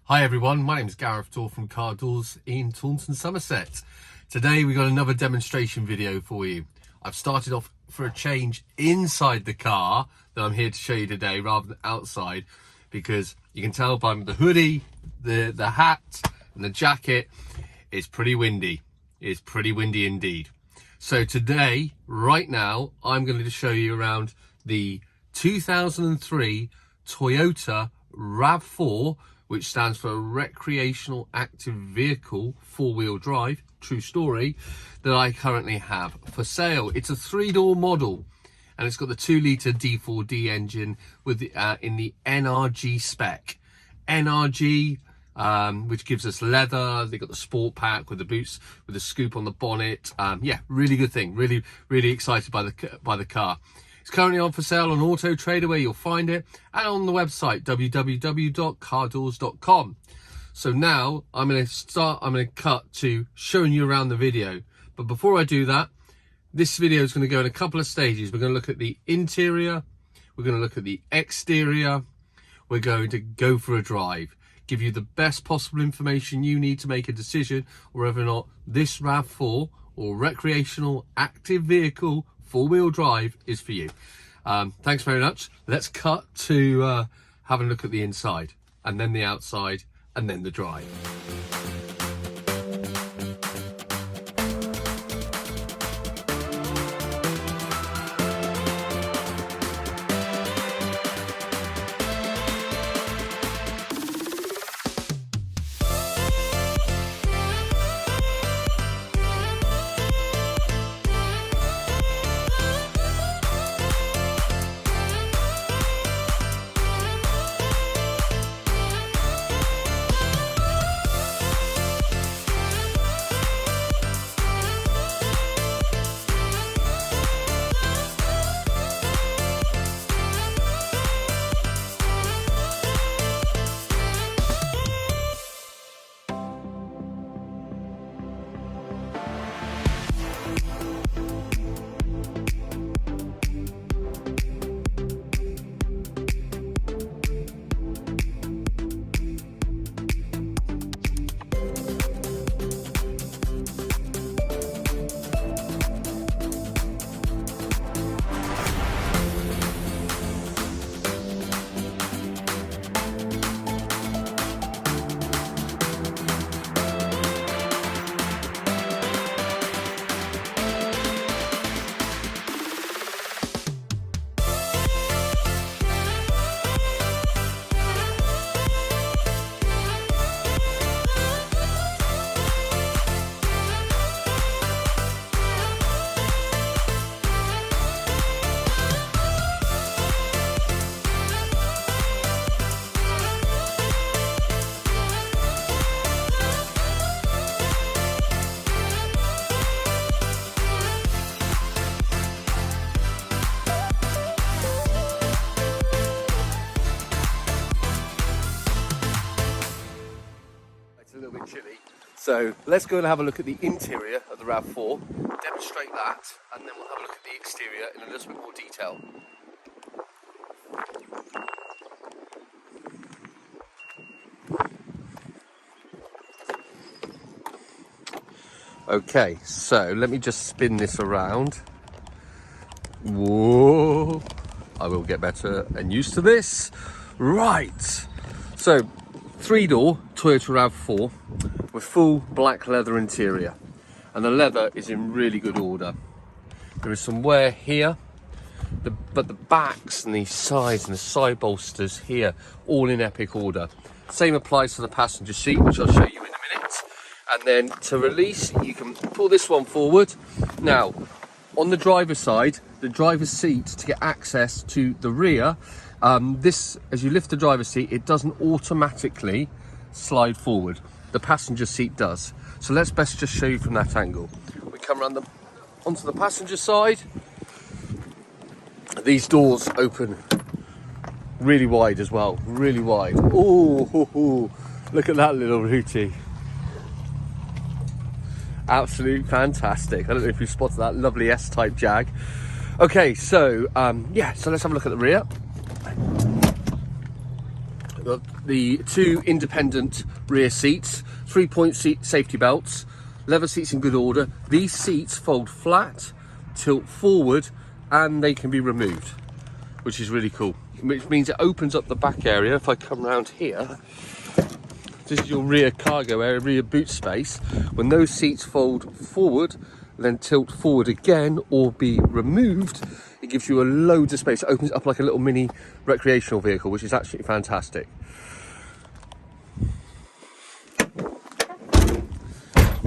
Hi everyone, my name is Rav4 from Car Doors in Taunton, Somerset. Today we got another demonstration video for you. I've started off for a change inside the car that I'm here to show you today rather than outside, because you can tell by the hoodie, the hat and the jacket, it's pretty windy. It's pretty windy indeed. So today, right now, I'm going to show you around the 2003 Toyota Rav4, which stands for Recreational Active Vehicle, 4-wheel drive, true story, that I currently have for sale. It's a 3-door model, and it's got the 2-litre D4D engine with the, in the NRG spec. NRG, which gives us leather. They got the sport pack with the boots, with the scoop on the bonnet. Yeah, really good thing. Really excited by the car. It's currently on for sale on Auto Trader, where you'll find it, and on the website www.cardoors.com. So now I'm going to cut to showing you around the video. But before I do that, this video is going to go in a couple of stages. We're going to look at the interior, we're going to look at the exterior, we're going to go for a drive, give you the best possible information you need to make a decision whether or not this RAV4 or recreational active vehicle 4-wheel drive is for you. Thanks very much. Let's cut to have a look at the inside, and then the outside, and then the drive. So let's go and have a look at the interior of the RAV4, demonstrate that, and then we'll have a look at the exterior in a little bit more detail. Okay, so let me just spin this around. Whoa, I will get better and used to this. Right, so 3-door Toyota Rav4 with full black leather interior, and the leather is in really good order. There is some wear here, but the backs and the sides and the side bolsters here, all in epic order. Same applies to the passenger seat, which I'll show you in a minute. And then to release, you can pull this one forward. Now, on the driver's side, the driver's seat, to get access to the rear, this, as you lift the driver's seat, it doesn't automatically slide forward. The passenger seat does. So let's best just show you from that angle. We come around onto the passenger side. These doors open really wide as well, really wide. Oh, look at that little rooty. Absolute fantastic. I don't know if you spotted that lovely S-type Jag. Okay, so yeah, so let's have a look at the rear. Got the 2 independent rear seats, 3-point seat safety belts, leather seats in good order. These seats fold flat, tilt forward, and they can be removed, which is really cool. Which means it opens up the back area. If I come around here, this is your rear cargo area, rear boot space. When those seats fold forward, then tilt forward again or be removed, it gives you a load of space. It opens it up like a little mini recreational vehicle, which is absolutely fantastic.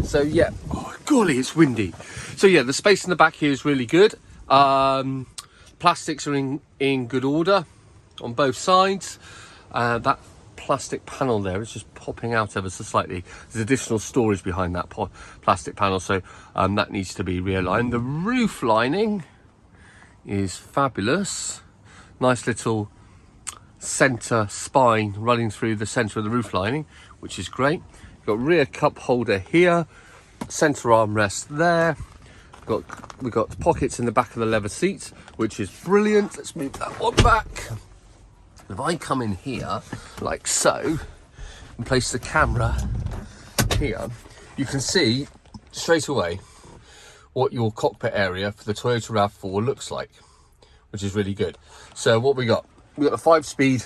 So yeah, oh golly, it's windy. So yeah, the space in the back here is really good. Plastics are in good order on both sides. That plastic panel there is just popping out ever so slightly. There's additional storage behind that plastic panel, so that needs to be realigned. The roof lining is fabulous. Nice little center spine running through the center of the roof lining, which is great. You've got rear cup holder here, center armrest there. We've got pockets in the back of the leather seats, which is brilliant. Let's move that one back. If I come in here like so and place the camera here, you can see straight away what your cockpit area for the Toyota Rav4 looks like, which is really good. So what we got? We've got a 5-speed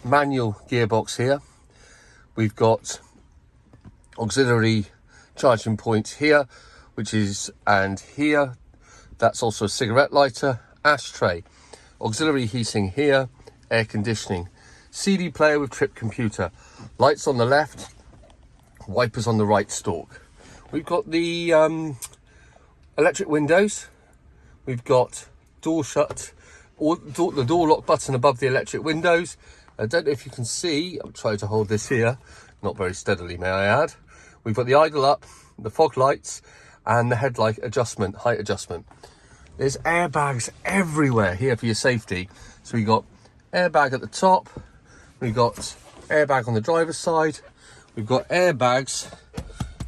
manual gearbox here. We've got auxiliary charging point here, which is, and here, that's also a cigarette lighter, ashtray, auxiliary heating here, air conditioning, CD player with trip computer, lights on the left, wipers on the right stalk. We've got the electric windows. We've got door shut, or the door lock button above the electric windows. I don't know if you can see, I'm trying to hold this here, not very steadily, may I add. We've got the idle up, the fog lights, and the headlight adjustment, height adjustment. There's airbags everywhere here for your safety. So we got airbag at the top, we've got airbag on the driver's side, we've got airbags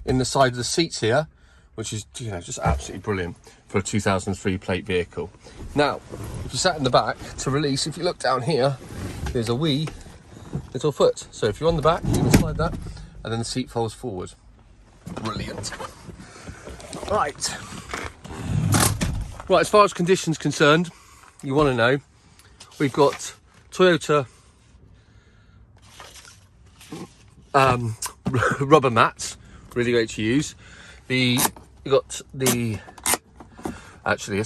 in the side of the seats here, which is, you know, just absolutely brilliant for a 2003 plate vehicle. Now, if you sat in the back to release, if you look down here, there's a wee little foot. So if you're on the back, you can slide that, and then the seat folds forward. Brilliant. Right, as far as conditions concerned, you want to know, we've got Toyota rubber mats, really great to use. Actually,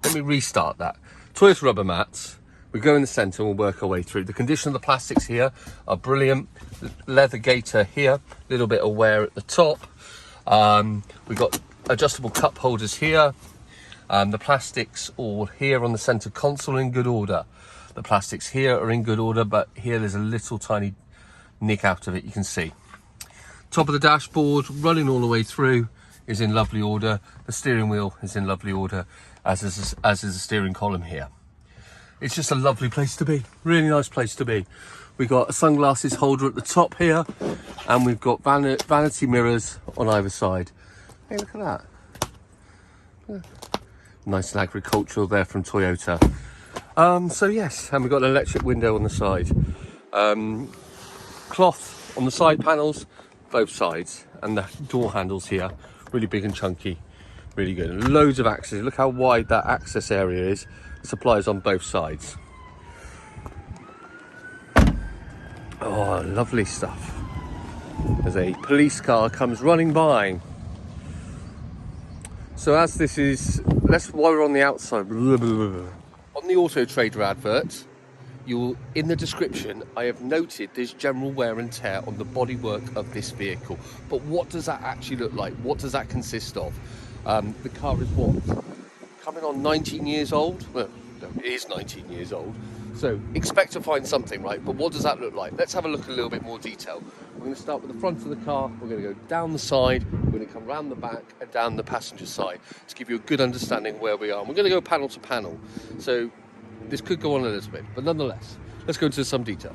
let me restart that. Toyota rubber mats, we go in the centre and we'll work our way through. The condition of the plastics here are brilliant. Leather gaiter here, a little bit of wear at the top. We've got adjustable cup holders here. The plastics all here on the centre console in good order. The plastics here are in good order, but here there's a little tiny nick out of it, you can see. Top of the dashboard, running all the way through, is in lovely order. The steering wheel is in lovely order, as is the steering column here. It's just a lovely place to be, really nice place to be. We've got a sunglasses holder at the top here, and we've got vanity mirrors on either side. Hey, look at that. Yeah. Nice and agricultural there from Toyota. So yes, and we've got an electric window on the side. Cloth on the side panels, both sides, and the door handles here, really big and chunky, really good. And loads of access. Look how wide that access area is. Supplies on both sides. Oh, lovely stuff. As a police car comes running by. So as this is, while we're on the outside, on the Auto Trader advert, in the description, I have noted there's general wear and tear on the bodywork of this vehicle. But what does that actually look like? What does that consist of? The car is what? Coming on 19 years old? Well, no, it is 19 years old. So expect to find something, right? But what does that look like? Let's have a look at a little bit more detail. We're going to start with the front of the car. We're going to go down the side. We're going to come round the back and down the passenger side to give you a good understanding where we are. And we're going to go panel to panel. So this could go on a little bit, but nonetheless, let's go into some detail.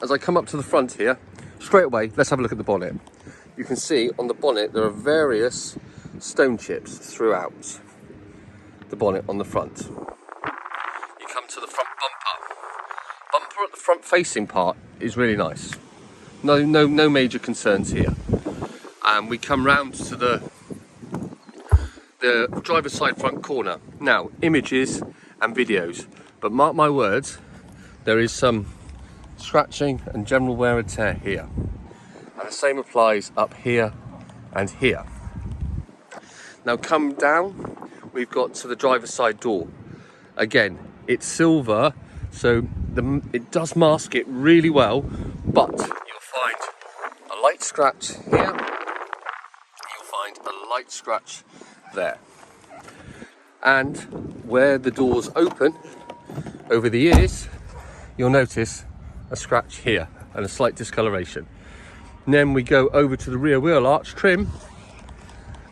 As I come up to the front here, straight away, let's have a look at the bonnet. You can see on the bonnet there are various stone chips throughout the bonnet on the front. You come to the front bumper. Bumper front facing part is really nice. No major concerns here. And we come round to the driver's side front corner. Now, images and videos, but mark my words, there is some scratching and general wear and tear here. And the same applies up here and here. Now come down, we've got to the driver's side door. Again, it's silver, so it does mask it really well, but you'll find a light scratch here, you'll find a light scratch there. And where the doors open over the years, you'll notice a scratch here and a slight discoloration. And then we go over to the rear wheel arch trim,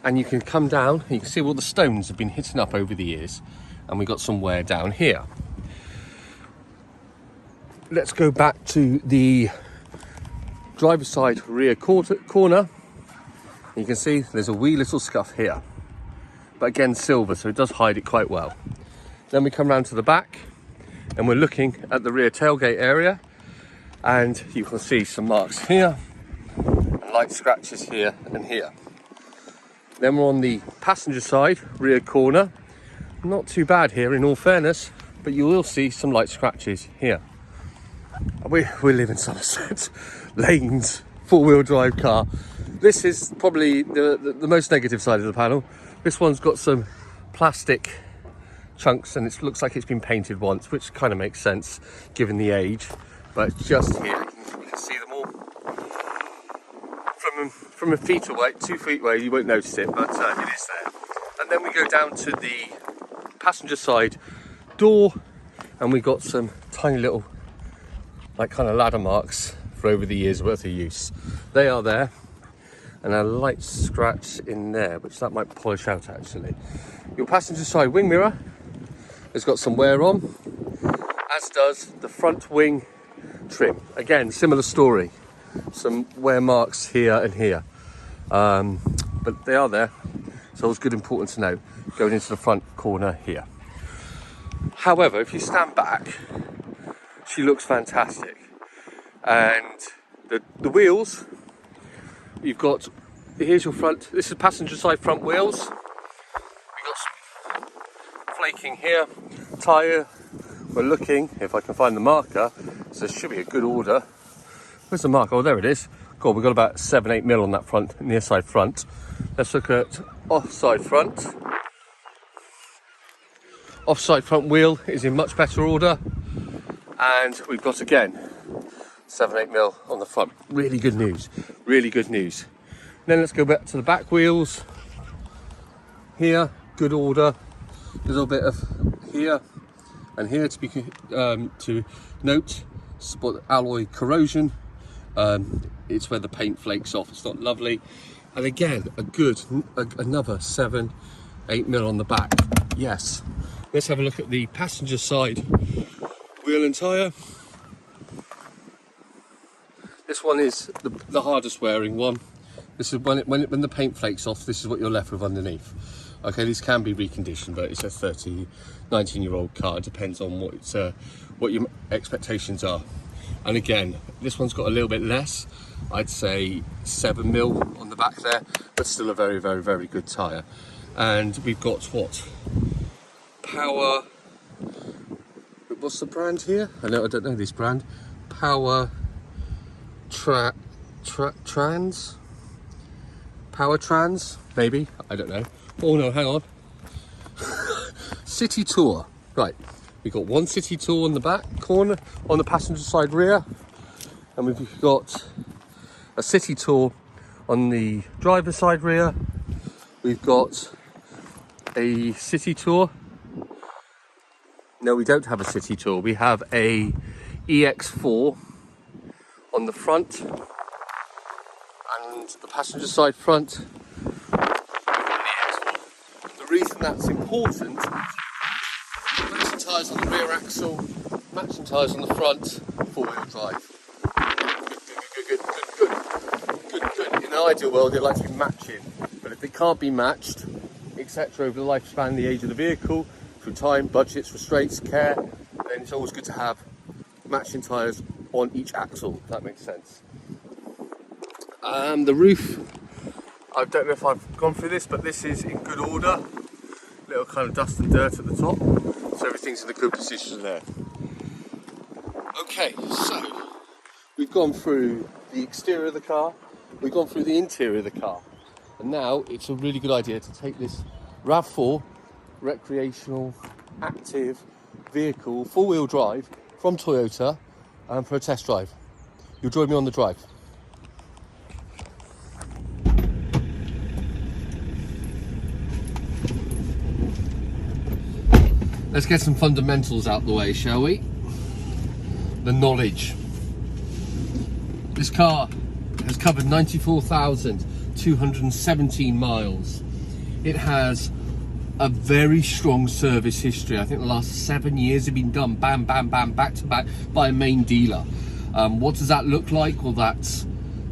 and you can come down and you can see all the stones have been hitting up over the years, and we got some wear down here. Let's go back to the driver's side rear corner. You can see there's a wee little scuff here, but again silver, so it does hide it quite well. Then we come round to the back and we're looking at the rear tailgate area, and you can see some marks here and light scratches here and here. Then we're on the passenger side rear corner. Not too bad here in all fairness, but you will see some light scratches here. We live in Somerset, lanes, four-wheel drive car. This is probably the most negative side of the panel. This one's got some plastic chunks and it looks like it's been painted once, which kind of makes sense given the age, but just here you can see them all from a feet away, 2 feet away. You won't notice it, but it is there. And then we go down to the passenger side door, and we got some tiny little like kind of ladder marks for over the years worth of use. They are there, and a light scratch in there, which that might polish out actually. Your passenger side wing mirror has got some wear on, as does the front wing trim. Again, similar story, some wear marks here and here, but they are there, so it's good, important to note going into the front corner here. However, if you stand back, she looks fantastic. And the wheels, you've got, here's your front, this is passenger side front wheels. We've got some flaking here. Tyre, we're looking, if I can find the marker, so there should be a good order. Where's the marker? Oh, there it is. God, we've got about 7-8 mil on that front, near side front. Let's look at offside front. Offside front wheel is in much better order, and we've got again 7-8 mil on the front. Really good news, really good news. Then let's go back to the back wheels. Here, good order. A little bit of here and here to be to note. Spot alloy corrosion. It's where the paint flakes off. It's not lovely. And again, another 7-8 mil on the back. Yes. Let's have a look at the passenger side wheel and tyre. This one is the hardest wearing one. This is when the paint flakes off, this is what you're left with underneath. Okay, these can be reconditioned, but it's a 19-year-old car. It depends on what your expectations are. And again, this one's got a little bit less. I'd say 7 mil on the back there, but still a very, very, very good tyre. And we've got what? Power, what's the brand here? I don't know this brand. Power Trans, maybe, I don't know. Oh no, hang on. City Tour, right. We've got one City Tour on the back corner, on the passenger side rear, and we've got a City Tour on the driver's side rear. We've got a City Tour. No, we don't have a City Tour. We have a EX4 on the front and the passenger side front. The reason that's important, matching tyres on the rear axle, matching tyres on the front, four-wheel drive. Good. In an ideal world, they'd like to be matching, but if they can't be matched, etc., over the lifespan, the age of the vehicle, through time, budgets, restraints, care, then it's always good to have matching tyres on each axle, if that makes sense. The roof, I don't know if I've gone through this, but this is in good order. Little kind of dust and dirt at the top, so everything's in a good position there. Okay, so we've gone through the exterior of the car, we've gone through the interior of the car, and now it's a really good idea to take this Rav4 recreational active vehicle, four-wheel drive from Toyota for a test drive. You'll join me on the drive. Let's get some fundamentals out the way, shall we? The knowledge. This car has covered 94,217 miles. It has a very strong service history. I think the last 7 years have been done bam, bam, bam, back to back by a main dealer. What does that look like? Well, that's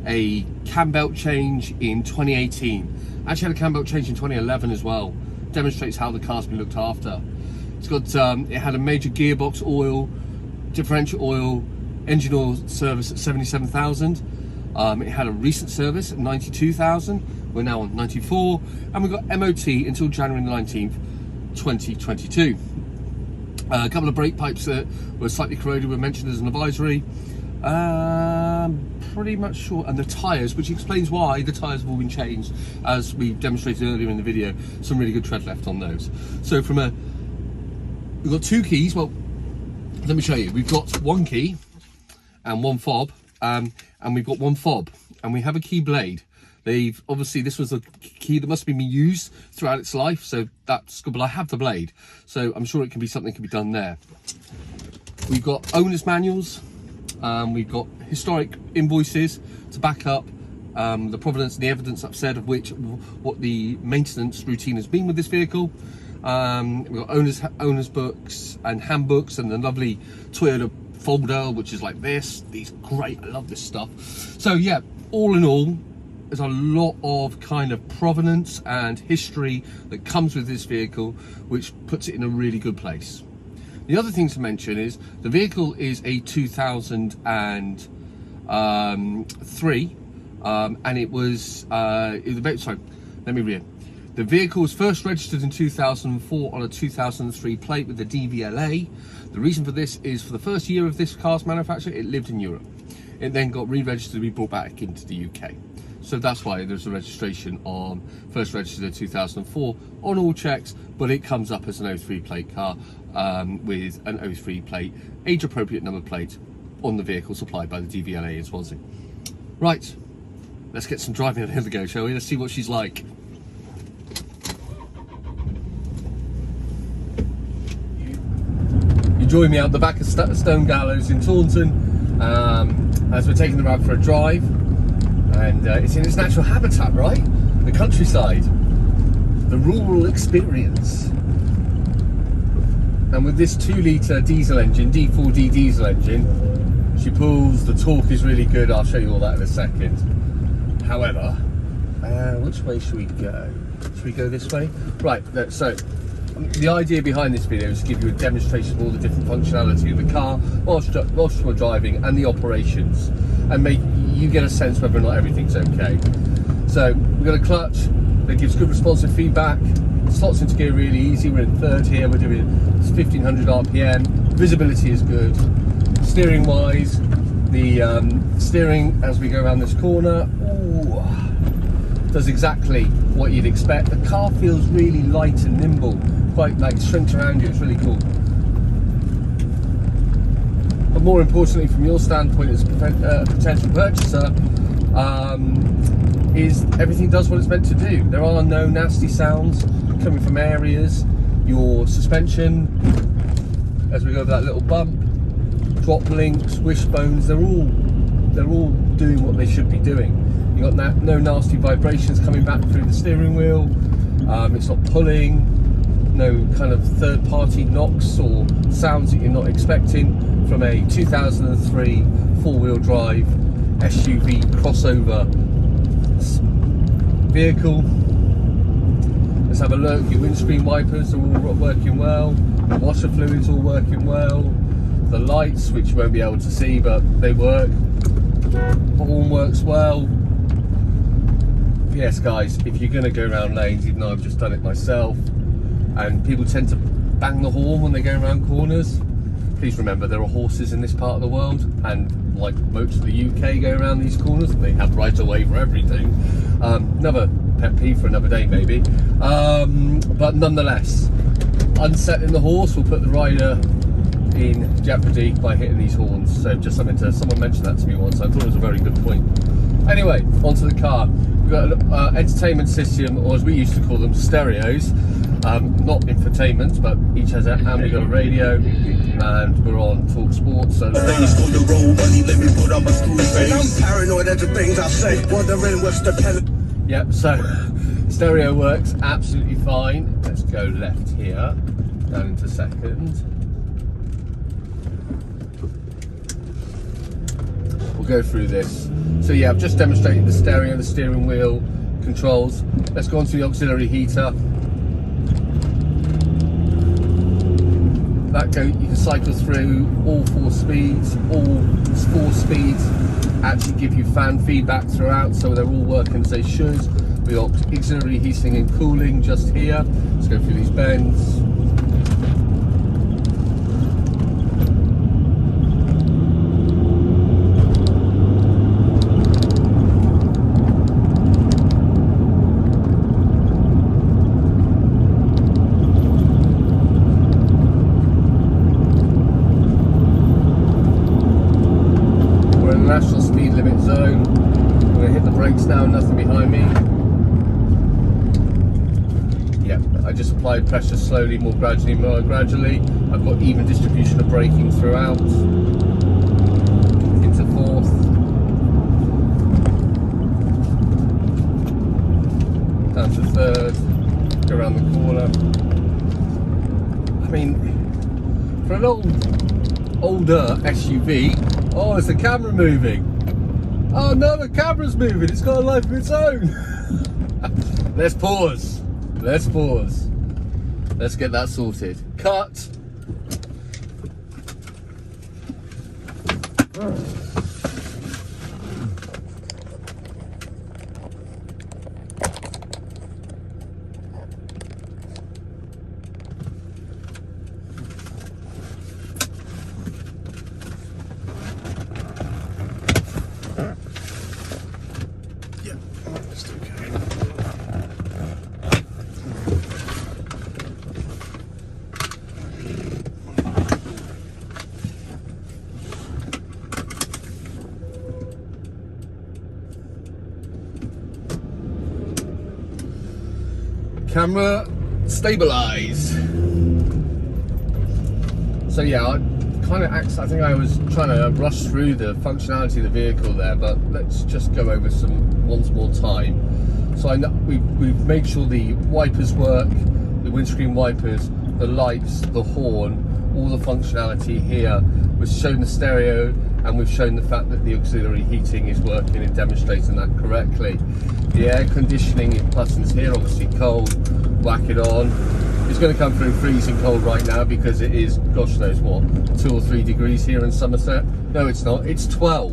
a cam belt change in 2018. Actually had a cam belt change in 2011 as well. Demonstrates how the car's been looked after. It's got, it had a major gearbox oil, differential oil, engine oil service at 77,000. It had a recent service at 92,000. We're now on 94, and we've got MOT until January the 19th, 2022. A couple of brake pipes that were slightly corroded were mentioned as an advisory. Pretty much sure, and the tyres, which explains why the tyres have all been changed, as we demonstrated earlier in the video. Some really good tread left on those. So from a, we've got two keys. Well, let me show you. We've got one key and one fob, and we've got one fob, and we have a key blade. They've obviously, this was a key that must have been used throughout its life, so that's good, but I have the blade, so I'm sure it can be something can be done there. We've got owner's manuals, we've got historic invoices to back up the provenance and the evidence I've said of what the maintenance routine has been with this vehicle. We've got owners books and handbooks, and the lovely Toyota folder, which is like this. These great, I love this stuff. So yeah, all in all, there's a lot of kind of provenance and history that comes with this vehicle, which puts it in a really good place. The other thing to mention is the vehicle is a 2003, and it was, sorry, let me read. The vehicle was first registered in 2004 on a 2003 plate with the DVLA. The reason for this is for the first year of this car's manufacture, it lived in Europe. It then got re-registered to be brought back into the UK. So that's why there's a registration on, first registered in 2004 on all checks, but it comes up as an 03 plate car with an 03 plate, age appropriate number plate on the vehicle supplied by the DVLA in Swansea. Right, let's get some driving on the go, shall we? Let's see what she's like. You join me out the back of Stone Gallows in Taunton as we're taking the Rav for a drive. And it's in its natural habitat, right? The countryside, the rural experience. And with this 2-litre diesel engine, D4D diesel engine, she pulls, the torque is really good. I'll show you all that in a second. However, which way should we go? Should we go this way? Right, so the idea behind this video is to give you a demonstration of all the different functionality of the car whilst we're driving, and the operations, and make you get a sense whether or not everything's okay. So we've got a clutch that gives good responsive feedback, slots into gear really easy. We're in third here, we're doing 1500 RPM, visibility is good. Steering wise, the steering as we go around this corner, ooh, does exactly what you'd expect. The car feels really light and nimble, quite like shrinks around you. It's really cool. But more importantly, from your standpoint as a potential purchaser, is everything does what it's meant to do. There are no nasty sounds coming from areas. Your suspension, as we go over that little bump, drop links, wishbones, they're all doing what they should be doing. You got no nasty vibrations coming back through the steering wheel. It's not pulling, no kind of third-party knocks or sounds that you're not expecting from a 2003 four-wheel drive SUV crossover vehicle. Let's have a look. Your windscreen wipers are all working well. The washer fluid's all working well. the lights, which you won't be able to see, but they work. Horn works well. Yes guys, if you're going to go around lanes, even though I've just done it myself, and people tend to bang the horn when they go around corners, please remember there are horses in this part of the world, and like most of the UK go around these corners, they have right of way for everything. Another pet peeve for another day maybe, but nonetheless, unsettling the horse will put the rider in jeopardy by hitting these horns. So just something to, someone mentioned that to me once, I thought it was a very good point. Anyway, onto the car. We've got an entertainment system, or as we used to call them, stereos. Not infotainment, but each has a, and we've got a radio, and we're on Talk Sports. So I'm paranoid at the things I say, wondering what's the pen. Yep, so stereo works absolutely fine. Let's go left here, down into second. We'll go through this. So yeah, I've just demonstrated the stereo, the steering wheel controls. Let's go on to the auxiliary heater. That you can cycle through all 4 speeds. All 4 speeds actually give you fan feedback throughout, so they're all working as they should. We've got auxiliary heating and cooling just here. Let's go through these bends. National speed limit zone. I'm going to hit the brakes now, nothing behind me. Yep, I just applied pressure slowly, more gradually, more gradually. I've got even distribution of braking throughout. Into 4th. Down to 3rd. Go around the corner. I mean, for an older SUV, oh, is the camera moving? Oh no, the camera's moving. It's got a life of its own. Let's pause. Let's pause. Let's get that sorted. Cut. Camera stabilize. So yeah, I think I was trying to rush through the functionality of the vehicle there, but let's just go over some once more time. So I know we've made sure the wipers work, the windscreen wipers, the lights, the horn, all the functionality here. We've shown the stereo, and we've shown the fact that the auxiliary heating is working and demonstrating that correctly. The air conditioning buttons here, obviously cold, whack it on. It's going to come through freezing cold right now because it is, gosh knows what, 2 or 3 degrees here in Somerset. No, it's not, it's 12.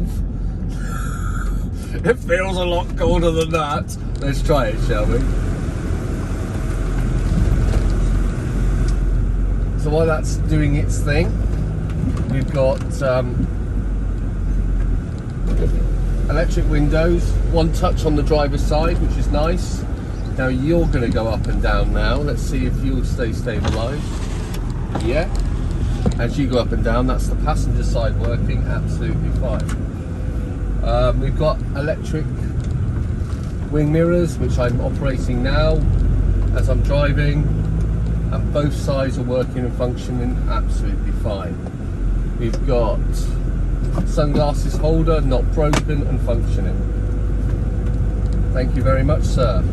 It feels a lot colder than that. Let's try it, shall we? So while that's doing its thing, we've got electric windows, 1 touch on the driver's side, which is nice. Now you're going to go up and down now. Let's see if you'll stay stabilised. Yeah. As you go up and down, that's the passenger side working absolutely fine. We've got electric wing mirrors, which I'm operating now as I'm driving, and both sides are working and functioning absolutely fine. We've got sunglasses holder, not broken and functioning. Thank you very much, sir.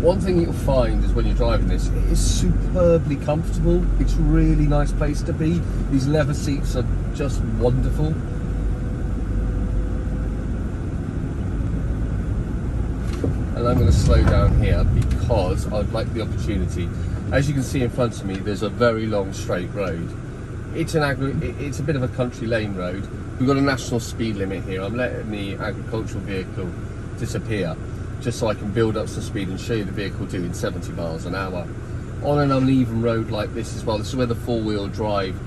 One thing you'll find is when you're driving this, it is superbly comfortable. It's a really nice place to be. These leather seats are just wonderful. and I'm going to slow down here because I'd like the opportunity. As you can see in front of me, there's a very long straight road. It's a bit of a country lane road. We've got a national speed limit here. I'm letting the agricultural vehicle disappear just so I can build up some speed and show you the vehicle doing 70 miles an hour. On an uneven road like this as well, this is where the four-wheel drive,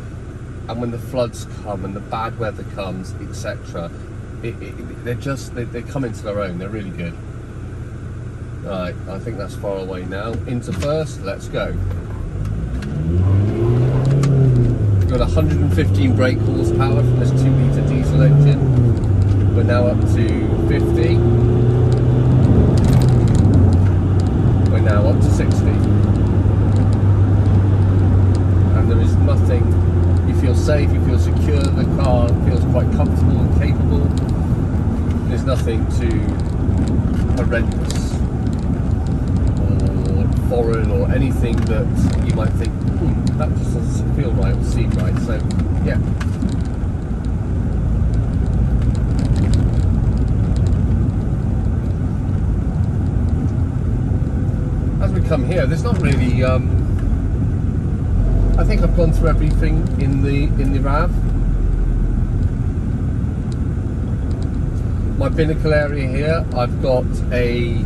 and when the floods come and the bad weather comes, etc., they come into their own. They're really good. Right, I think that's far away now. Into first, let's go. We've got 115 brake horsepower from this 2-litre diesel engine. We're now up to 50. We're now up to 60. And there is nothing, you feel safe, you feel secure, the car feels quite comfortable and capable. There's nothing too horrendous or foreign or anything that you might think, that just doesn't feel right or seem right. So, yeah. As we come here, there's not really, I think I've gone through everything in the Rav. My binnacle area here, I've got a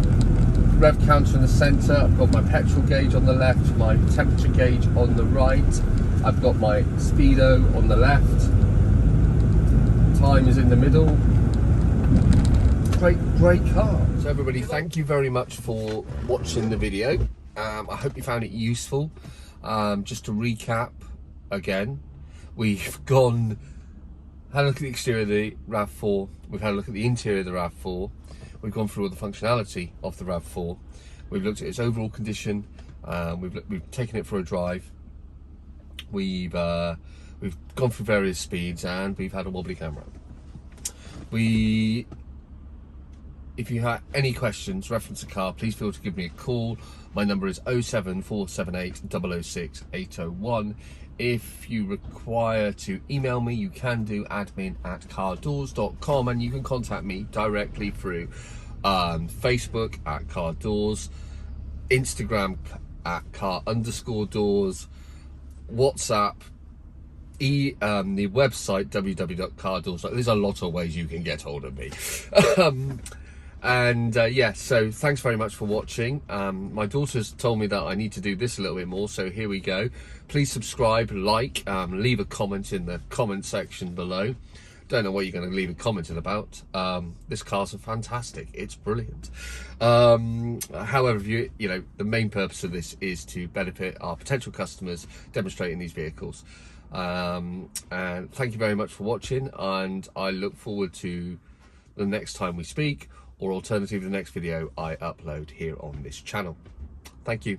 rev counter in the centre, I've got my petrol gauge on the left, my temperature gauge on the right, I've got my speedo on the left, time is in the middle. Great car. So everybody, thank you very much for watching the video. I hope you found it useful. Just to recap again, we've had a look at the exterior of the Rav4, we've had a look at the interior of the Rav4, we've gone through all the functionality of the Rav4, we've looked at its overall condition, we've taken it for a drive, we've gone through various speeds, and we've had a wobbly camera. If you have any questions, reference a car, please feel to give me a call. My number is 07478 006 801. If you require to email me, you can do admin@cardoors.com, and you can contact me directly through Facebook at Car Doors, Instagram at car_doors, WhatsApp, the website www.cardoors. There's a lot of ways you can get hold of me. Yeah, so thanks very much for watching. My daughter's told me that I need to do this a little bit more, so here we go. Please subscribe, like, leave a comment in the comment section below. Don't know what you're going to leave a comment in about. This car's fantastic, it's brilliant. However, you know, the main purpose of this is to benefit our potential customers demonstrating these vehicles. And thank you very much for watching, and I look forward to the next time we speak, or alternatively the next video I upload here on this channel. Thank you.